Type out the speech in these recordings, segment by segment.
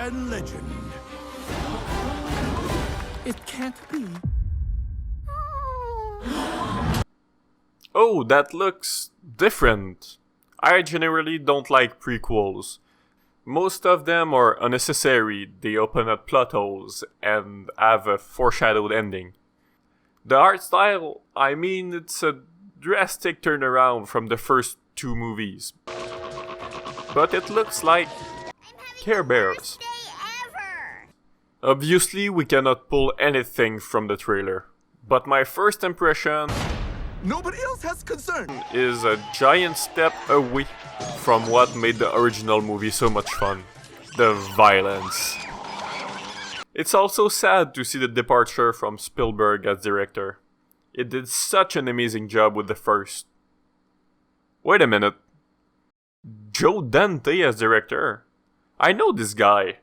urban legend. It can't be. Oh, that looks different. I generally don't like prequels. Most of them are unnecessary, they open up plot holes, and have a foreshadowed ending. The art style, I mean, it's a drastic turnaround from the first two movies. But it looks like Care Bears. Obviously, we cannot pull anything from the trailer, but my first impression Nobody else has concern. is a giant step away from what made the original movie so much fun. The violence. It's also sad to see the departure from Spielberg as director. It did such an amazing job with the first. Wait a minute. Joe Dante as director? I know this guy.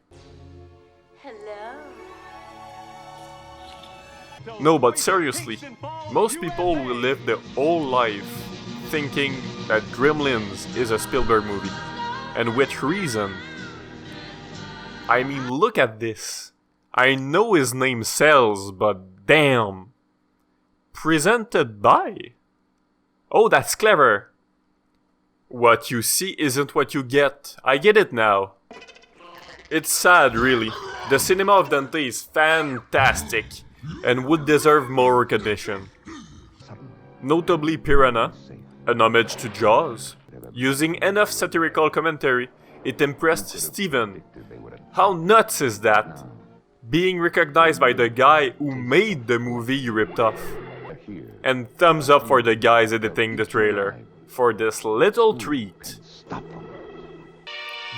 No, but seriously, most people will live their whole life thinking that Gremlins is a Spielberg movie. And with reason. I mean, look at this. I know his name sells, but damn. Presented by? Oh, that's clever. What you see isn't what you get. I get it now. It's sad, really. The cinema of Dante is fantastic and would deserve more recognition. Notably Piranha, an homage to Jaws. Using enough satirical commentary, it impressed Steven. How nuts is that? Being recognized by the guy who made the movie you ripped off. And thumbs up for the guys editing the trailer for this little treat.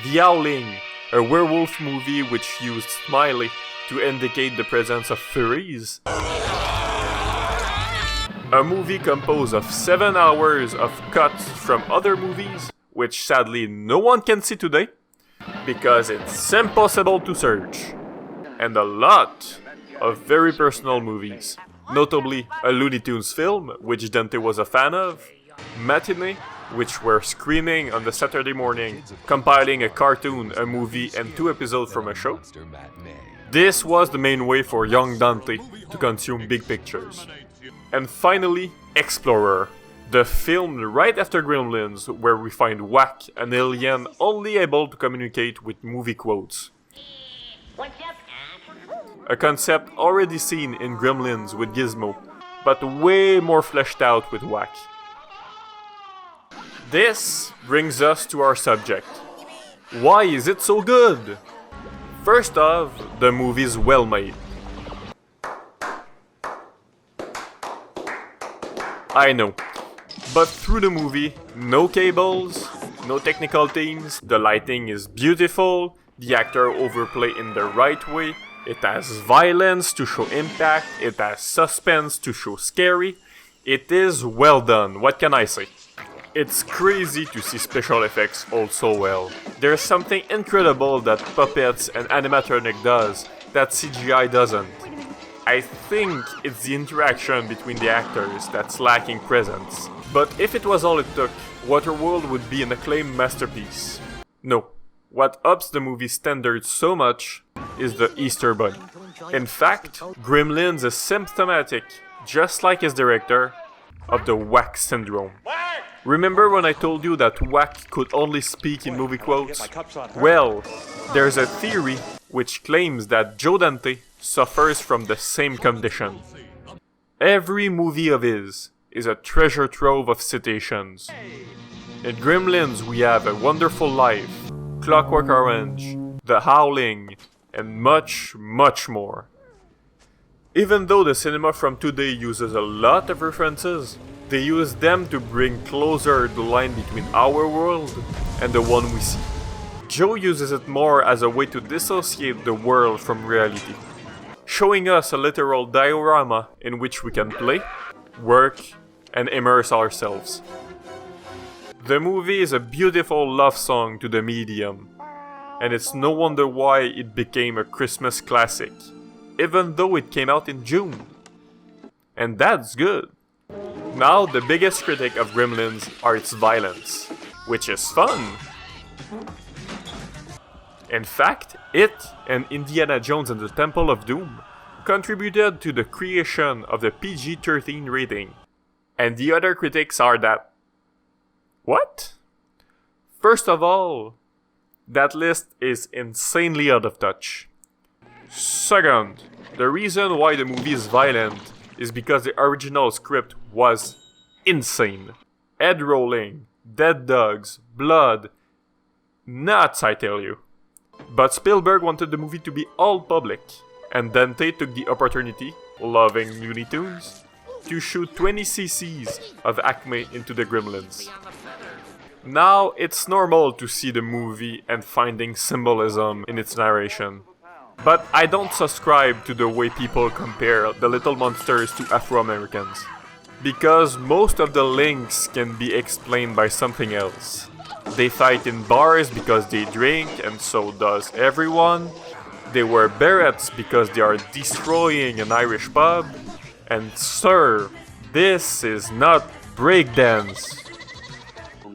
The Howling, a werewolf movie which used Smiley to indicate the presence of furries. A movie composed of 7 hours of cuts from other movies, which sadly no one can see today, because it's impossible to search. And a lot of very personal movies, notably a Looney Tunes film, which Dante was a fan of, Matinee, which were screening on the Saturday morning, compiling a cartoon, a movie, and 2 episodes from a show. This was the main way for young Dante to consume big pictures. And finally, Explorer, the film right after Gremlins, where we find Whack, an alien only able to communicate with movie quotes. A concept already seen in Gremlins with Gizmo, but way more fleshed out with Whack. This brings us to our subject. Why is it so good? First off, the movie's well made. I know, but through the movie, no cables, no technical teams, the lighting is beautiful, the actor overplay in the right way, it has violence to show impact, it has suspense to show scary. It is well done, what can I say? It's crazy to see special effects hold so well. There's something incredible that puppets and animatronic does that CGI doesn't. I think it's the interaction between the actors that's lacking presence. But if it was all it took, Waterworld would be an acclaimed masterpiece. No, what ups the movie's standards so much is the Easter Bunny. In fact, Gremlins is symptomatic, just like his director, of the Whack syndrome. Remember when I told you that Whack could only speak in movie quotes? Well, there's a theory which claims that Joe Dante suffers from the same condition. Every movie of his is a treasure trove of citations. In Gremlins we have A Wonderful Life, Clockwork Orange, The Howling, and much, much more. Even though the cinema from today uses a lot of references, they use them to bring closer the line between our world and the one we see. Joe uses it more as a way to dissociate the world from reality, showing us a literal diorama in which we can play, work, and immerse ourselves. The movie is a beautiful love song to the medium, and it's no wonder why it became a Christmas classic, even though it came out in June. And that's good. Now, the biggest critic of Gremlins are its violence, which is fun. In fact, it and Indiana Jones and the Temple of Doom contributed to the creation of the PG-13 rating. And the other critics are that... What? First of all, that list is insanely out of touch. Second, the reason why the movie is violent is because the original script was insane. Head rolling, dead dogs, blood. Nuts, I tell you. But Spielberg wanted the movie to be all public, and Dante took the opportunity, loving Looney Tunes, to shoot 20 cc's of Acme into the Gremlins. Now, it's normal to see the movie and finding symbolism in its narration. But I don't subscribe to the way people compare the little monsters to Afro-Americans. Because most of the links can be explained by something else. They fight in bars because they drink, and so does everyone. They wear berets because they are destroying an Irish pub. And sir, this is not breakdance.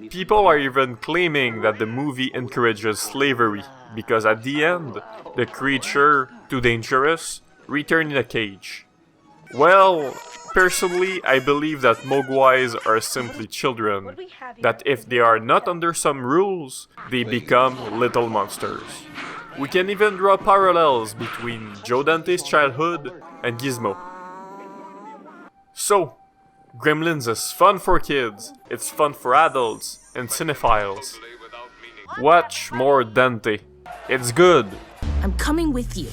People are even claiming that the movie encourages slavery, because at the end, the creature, too dangerous, returns in a cage. Well, personally, I believe that Mogwais are simply children, that if they are not under some rules, they become little monsters. We can even draw parallels between Joe Dante's childhood and Gizmo. So, Gremlins is fun for kids, it's fun for adults, and cinephiles. Watch more Dante. It's good. I'm coming with you.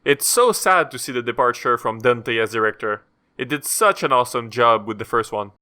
It's so sad to see the departure from Dante as director. It did such an awesome job with the first one.